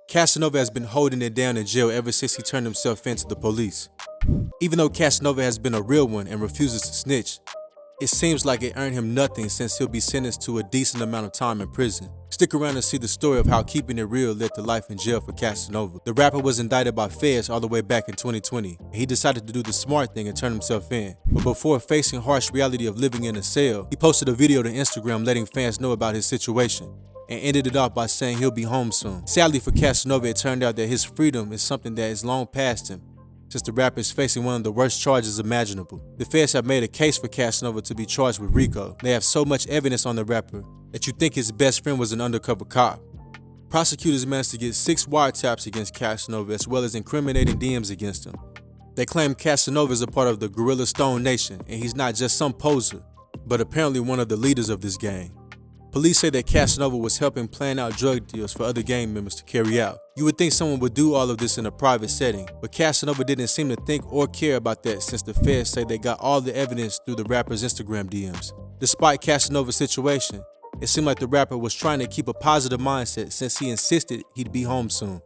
Casanova has been holding it down in jail ever since he turned himself in to the police. Even though Casanova has been a real one and refuses to snitch, it seems like it earned him nothing since he'll be sentenced to a decent amount of time in prison. Stick around and see the story of how keeping it real led to life in jail for Casanova. The rapper was indicted by feds all the way back in 2020, and he decided to do the smart thing and turn himself in. But before facing harsh reality of living in a cell, he posted a video to Instagram letting fans know about his situation, and ended it off by saying he'll be home soon. Sadly for Casanova, it turned out that his freedom is something that is long past him, since the rapper is facing one of the worst charges imaginable. The feds have made a case for Casanova to be charged with RICO. They have so much evidence on the rapper that you think his best friend was an undercover cop. Prosecutors managed to get 6 wiretaps against Casanova as well as incriminating DMs against him. They claim Casanova is a part of the Gorilla Stone Nation, and he's not just some poser, but apparently one of the leaders of this gang. Police say that Casanova was helping plan out drug deals for other gang members to carry out. You would think someone would do all of this in a private setting, but Casanova didn't seem to think or care about that since the feds say they got all the evidence through the rapper's Instagram DMs. Despite Casanova's situation, it seemed like the rapper was trying to keep a positive mindset since he insisted he'd be home soon.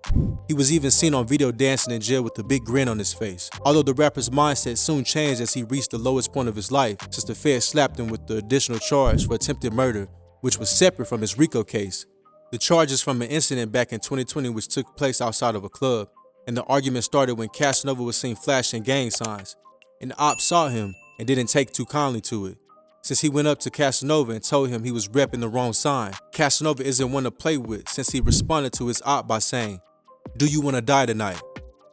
He was even seen on video dancing in jail with a big grin on his face. Although the rapper's mindset soon changed as he reached the lowest point of his life since the feds slapped him with the additional charge for attempted murder, which was separate from his RICO case. The charges from an incident back in 2020 which took place outside of a club, and the argument started when Casanova was seen flashing gang signs. An op saw him and didn't take too kindly to it. Since he went up to Casanova and told him he was repping the wrong sign, Casanova isn't one to play with since he responded to his op by saying, "Do you want to die tonight?"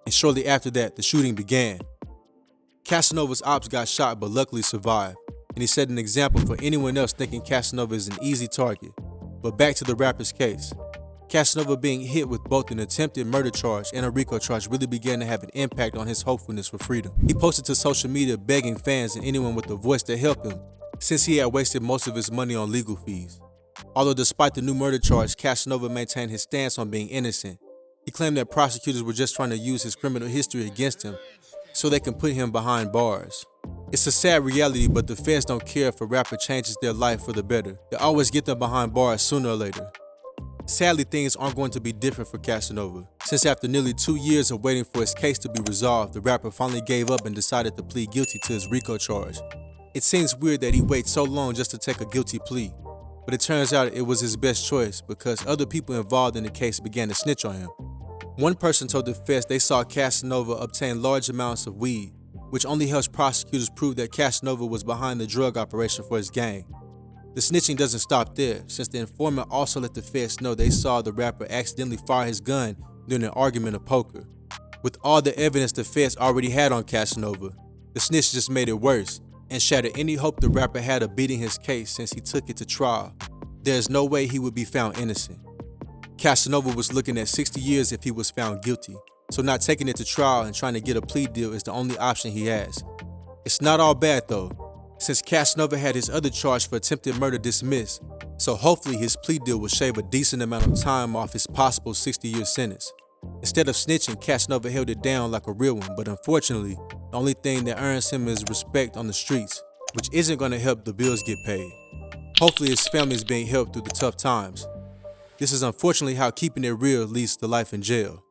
And shortly after that, the shooting began. Casanova's ops got shot but luckily survived, and he set an example for anyone else thinking Casanova is an easy target. But back to the rapper's case. Casanova being hit with both an attempted murder charge and a RICO charge really began to have an impact on his hopefulness for freedom. He posted to social media begging fans and anyone with a voice to help him, since he had wasted most of his money on legal fees. Although despite the new murder charge, Casanova maintained his stance on being innocent. He claimed that prosecutors were just trying to use his criminal history against him so they can put him behind bars. It's a sad reality, but the feds don't care if a rapper changes their life for the better. They always get them behind bars sooner or later. Sadly, things aren't going to be different for Casanova, since after nearly 2 years of waiting for his case to be resolved, the rapper finally gave up and decided to plead guilty to his RICO charge. It seems weird that he waited so long just to take a guilty plea, but it turns out it was his best choice because other people involved in the case began to snitch on him. One person told the feds they saw Casanova obtain large amounts of weed, which only helps prosecutors prove that Casanova was behind the drug operation for his gang. The snitching doesn't stop there, since the informant also let the feds know they saw the rapper accidentally fire his gun during an argument of poker. With all the evidence the feds already had on Casanova, the snitch just made it worse and shattered any hope the rapper had of beating his case since he took it to trial. There's no way he would be found innocent. Casanova was looking at 60 years if he was found guilty, so not taking it to trial and trying to get a plea deal is the only option he has. It's not all bad though, since Casanova had his other charge for attempted murder dismissed, so hopefully his plea deal will shave a decent amount of time off his possible 60-year sentence. Instead of snitching, Casanova held it down like a real one, but unfortunately, the only thing that earns him is respect on the streets, which isn't going to help the bills get paid. Hopefully his family is being helped through the tough times. This is unfortunately how keeping it real leads to life in jail.